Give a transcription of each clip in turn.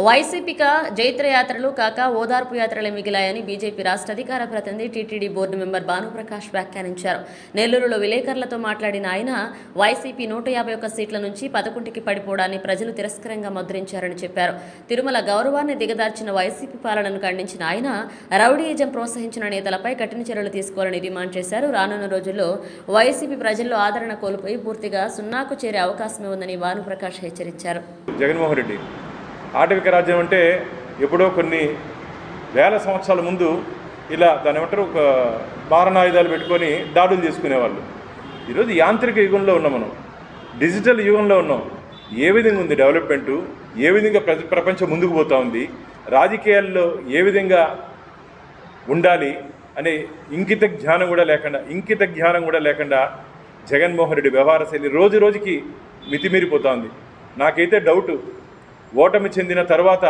వైసీపీక జైత్రయాత్రలు కాక ఓదార్పు యాత్రలే మిగిలాయని బీజేపీ రాష్ట్ర అధికార ప్రతినిధి టీటీడీ బోర్డు మెంబర్ భానుప్రకాష్ వ్యాఖ్యానించారు. నెల్లూరులో విలేకరులతో మాట్లాడిన ఆయన వైసీపీ 151 సీట్ల నుంచి 11కి పడిపోవడాన్ని ప్రజలు తిరస్కరంగా ముద్రించారని చెప్పారు. తిరుమల గౌరవాన్ని దిగదార్చిన వైసీపీ పాలనను ఖండించిన ఆయన రౌడీయిజం ప్రోత్సహించిన నేతలపై కఠిన చర్యలు తీసుకోవాలని డిమాండ్ చేశారు. రానున్న రోజుల్లో వైసీపీ ప్రజల్లో ఆదరణ కోల్పోయి పూర్తిగా సున్నాకు చేరే అవకాశమే ఉందని భానుప్రకాష్ హెచ్చరించారు. జగన్మోహన్ రెడ్డి ఆటవిక రాజ్యం అంటే ఎప్పుడో కొన్ని వేల సంవత్సరాల ముందు ఇలా దాని ఏమంటారు ఒక మారణాయుధాలు పెట్టుకొని దాడులు చేసుకునేవాళ్ళు. ఈరోజు యాంత్రిక యుగంలో ఉన్నాం, మనం డిజిటల్ యుగంలో ఉన్నాం. ఏ విధంగా ఉంది డెవలప్మెంటు, ఏ విధంగా ప్రపంచం ముందుకు పోతూ ఉంది, రాజకీయాల్లో ఏ విధంగా ఉండాలి అనే ఇంకిత జ్ఞానం కూడా లేకుండా జగన్మోహన్ రెడ్డి వ్యవహార శైలి రోజు రోజుకి మితిమీరిపోతూ ఉంది. నాకైతే డౌటు, ఓటమి చెందిన తర్వాత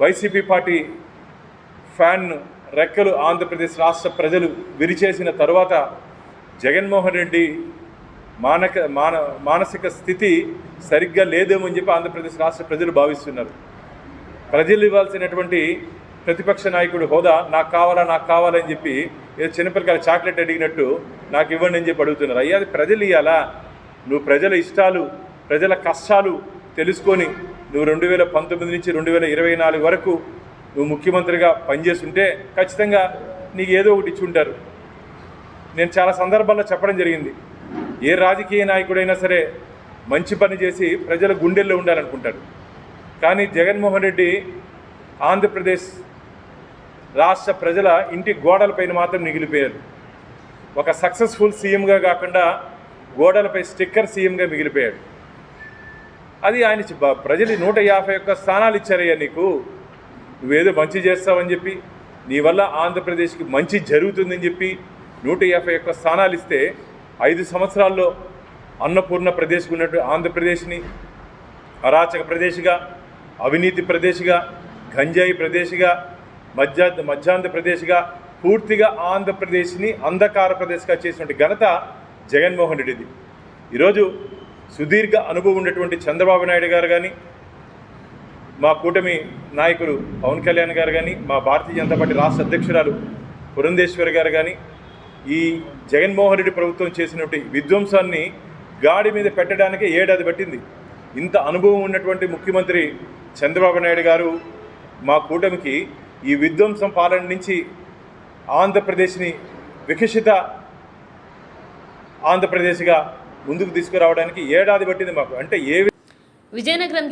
వైసీపీ పార్టీ ఫ్యాన్ రెక్కలు ఆంధ్రప్రదేశ్ రాష్ట్ర ప్రజలు విరిచేసిన తర్వాత జగన్మోహన్ రెడ్డి మానసిక స్థితి సరిగ్గా లేదేమో అని చెప్పి ఆంధ్రప్రదేశ్ రాష్ట్ర ప్రజలు భావిస్తున్నారు. ప్రజలు ఇవ్వాల్సినటువంటి ప్రతిపక్ష నాయకుడు హోదా నాకు కావాలని చెప్పి ఏదో చిన్నపిల్లకాయలు చాక్లెట్ అడిగినట్టు నాకు ఇవ్వండి అని చెప్పి అడుగుతున్నారు. అయ్యా అది ప్రజలు ఇవ్వాలా? నువ్వు ప్రజల ఇష్టాలు, ప్రజల కష్టాలు తెలుసుకొని నువ్వు 2019 నుంచి 2024 వరకు నువ్వు ముఖ్యమంత్రిగా పనిచేస్తుంటే ఖచ్చితంగా నీకు ఏదో ఒకటి ఇచ్చి ఉంటారు. నేను చాలా సందర్భాల్లో చెప్పడం జరిగింది, ఏ రాజకీయ నాయకుడైనా సరే మంచి పని చేసి ప్రజల గుండెల్లో ఉండాలనుకుంటాడు. కానీ జగన్మోహన్ రెడ్డి ఆంధ్రప్రదేశ్ రాష్ట్ర ప్రజల ఇంటి గోడలపైన మాత్రం మిగిలిపోయారు. ఒక సక్సెస్ఫుల్ సీఎంగా కాకుండా గోడలపై స్టిక్కర్ సీఎంగా మిగిలిపోయాడు. అది ఆయన ప్రజలు 151 స్థానాలు ఇచ్చారయ్యా నీకు. నువ్వేదో మంచి చేస్తావని చెప్పి, నీ వల్ల ఆంధ్రప్రదేశ్కి మంచి జరుగుతుందని చెప్పి 151 స్థానాలు ఇస్తే 5 సంవత్సరాల్లో అన్నపూర్ణ ప్రదేశ్కి ఉన్నట్టు ఆంధ్రప్రదేశ్ని అరాచక ప్రదేశ్గా, అవినీతి ప్రదేశ్గా, గంజాయి ప్రదేశ్గా, మధ్యాంధ్రప్రదేశ్గా, పూర్తిగా ఆంధ్రప్రదేశ్ని అంధకార ప్రదేశ్గా చేసినటువంటి ఘనత జగన్మోహన్ రెడ్డిది. ఈరోజు సుదీర్ఘ అనుభవం ఉన్నటువంటి చంద్రబాబు నాయుడు గారు కానీ, మా కూటమి నాయకులు పవన్ కళ్యాణ్ గారు కానీ, మా భారతీయ జనతా పార్టీ రాష్ట్ర అధ్యక్షురాలు పురంధేశ్వరి గారు కానీ, ఈ జగన్మోహన్ రెడ్డి ప్రభుత్వం చేసినటువంటి విధ్వంసాన్ని గాడి మీద పెట్టడానికే 7 ఏడాది పట్టింది. ఇంత అనుభవం ఉన్నటువంటి ముఖ్యమంత్రి చంద్రబాబు నాయుడు గారు మా కూటమికి ఈ విధ్వంసం పాలన నుంచి ఆంధ్రప్రదేశ్ని వికసిత ఆంధ్రప్రదేశ్గా ముందుకు తీసుకురావడానికి 7 ఏడాది పట్టింది మాకు. అంటే విజయనగరం